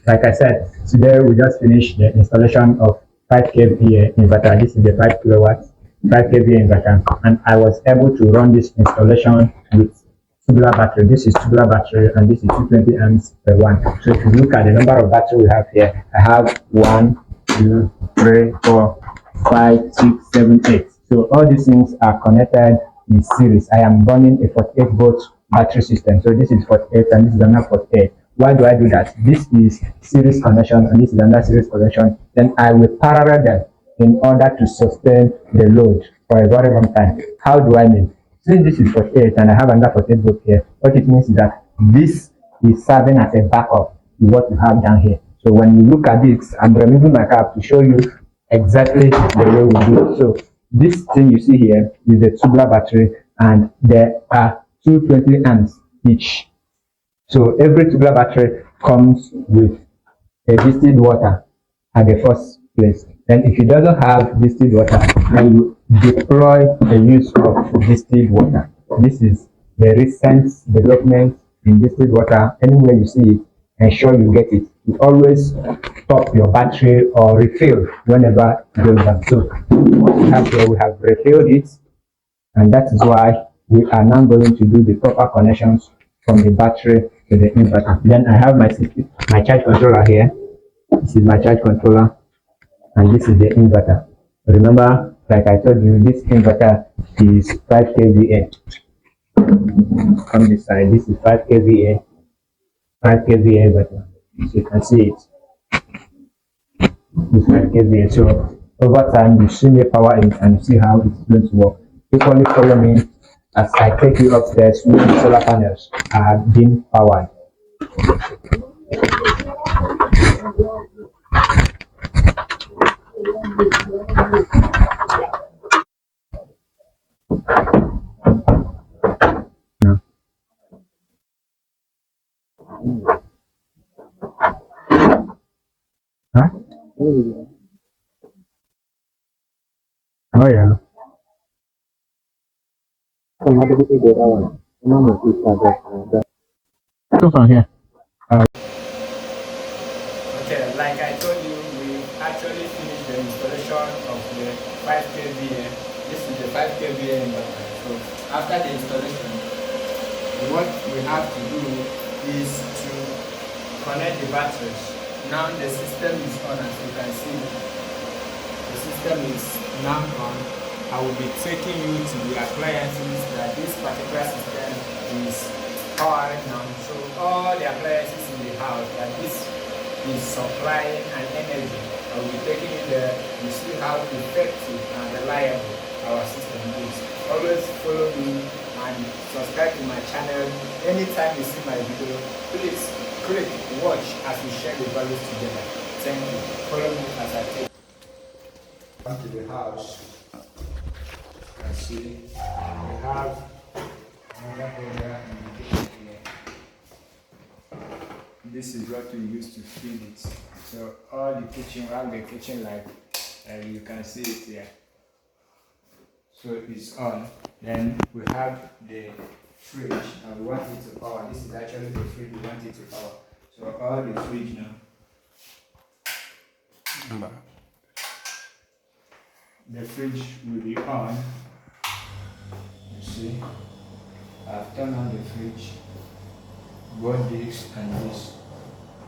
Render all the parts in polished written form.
like I said, today we just finished the installation of 5 kVA inverter. This is the 5 kilowatt 5 kVA inverter, and I was able to run this installation with tubular battery. This is tubular battery, and this is 220 amps per one. So if you look at the number of battery we have here, I have 1, 2, 3, 4, 5, 6, 7, 8. So all these things are connected in series. I am running a 48 volt battery system. So this is 48 and this is another 48. Why do I do that? This is series connection and this is another series connection. Then I will parallel them in order to sustain the load for a very long time. How do I mean? Since this is 48 and I have another 48 volt here, what it means is that this is serving as a backup to what you have down here. So when you look at this, I'm removing my cap to show you exactly the way we do it. So this thing you see here is the tubular battery, and there are 220 amps each. So every tubular battery comes with a distilled water at the first place. Then if it doesn't have distilled water, then you deploy a use of distilled water. This is the recent development in distilled water. Anywhere you see it, ensure you get it. You always top your battery or refill whenever it goes down. So what we have here, we have refilled it, and that is why we are now going to do the proper connections from the battery to the inverter. Then I have my charge controller here. This is my charge controller, and this is the inverter. Remember, like I told you, this inverter is 5 kVA. On this side, this is 5 kVA, 5 kVA inverter. So you can see it. This 5 kVA. So over time, you see me power it and see how it's going to work. Equally follow me as I take you upstairs where the solar panels are being powered. Huh? Oh yeah. Come from here. Okay, like I told you, we actually finished the installation of the 5 kVA. This is the 5 kVA inverter. So after the installation, what we have to do is to connect the batteries. Now the system is on, as you can see. The system is now on. I will be taking you to the appliances that this particular system is powering now. So all the appliances in the house that this is supplying an energy, I will be taking you there. You see how effective and reliable our system is. Always follow me and subscribe to my channel. Anytime you see my video, please click watch as we share the values together. Thank you. Follow me as I take back to the house. You can see we have another area in the kitchen here. This is what we use to feed it. So all the kitchen, we have the kitchen light, you can see it here. So it's on. Then we have the fridge, and we want it to power. This is actually the fridge we want it to power. So all the fridge now. The fridge will be on. You see, I've turned on the fridge, both this and this.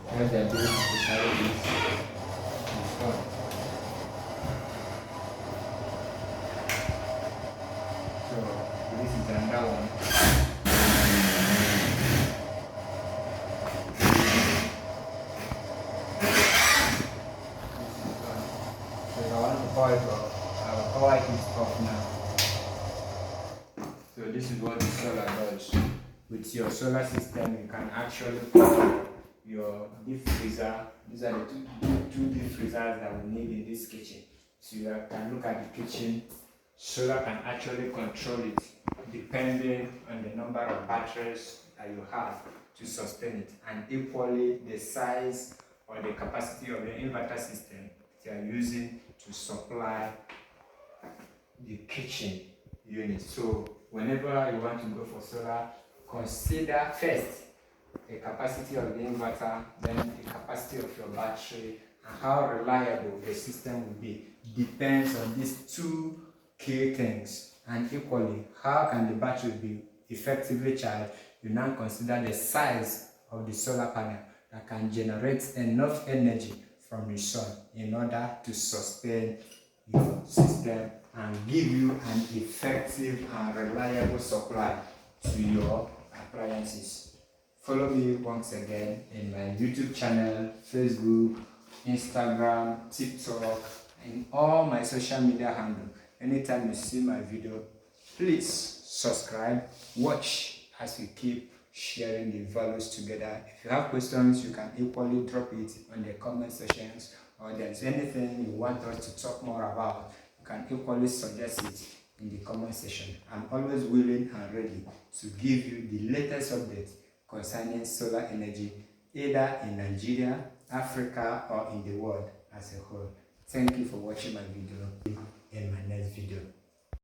What they're doing to carry this is on. So this is another one. So if I want to power it off, I will power it off now. So this is what the solar does. With your solar system, you can actually power your deep freezer. These are the two deep freezers that we need in this kitchen. So you can look at the kitchen. Solar can actually control it depending on the number of batteries that you have to sustain it, and equally the size or the capacity of the inverter system that you are using to supply the kitchen unit. So whenever you want to go for solar, consider first the capacity of the inverter, then the capacity capacity of your battery and how reliable the system will be depends on these two key things. And equally, how can the battery be effectively charged? You now consider the size of the solar panel that can generate enough energy from the sun in order to sustain your system and give you an effective and reliable supply to your appliances. Follow me once again in my YouTube channel, Facebook, Instagram, TikTok, and all my social media handles. Anytime you see my video, please subscribe, watch as we keep sharing the values together. If you have questions, you can equally drop it on the comment sections, or there's anything you want us to talk more about, you can equally suggest it in the comment section. I'm always willing and ready to give you the latest updates concerning solar energy, either in Nigeria, Africa, or in the world as a whole. Thank you for watching my video.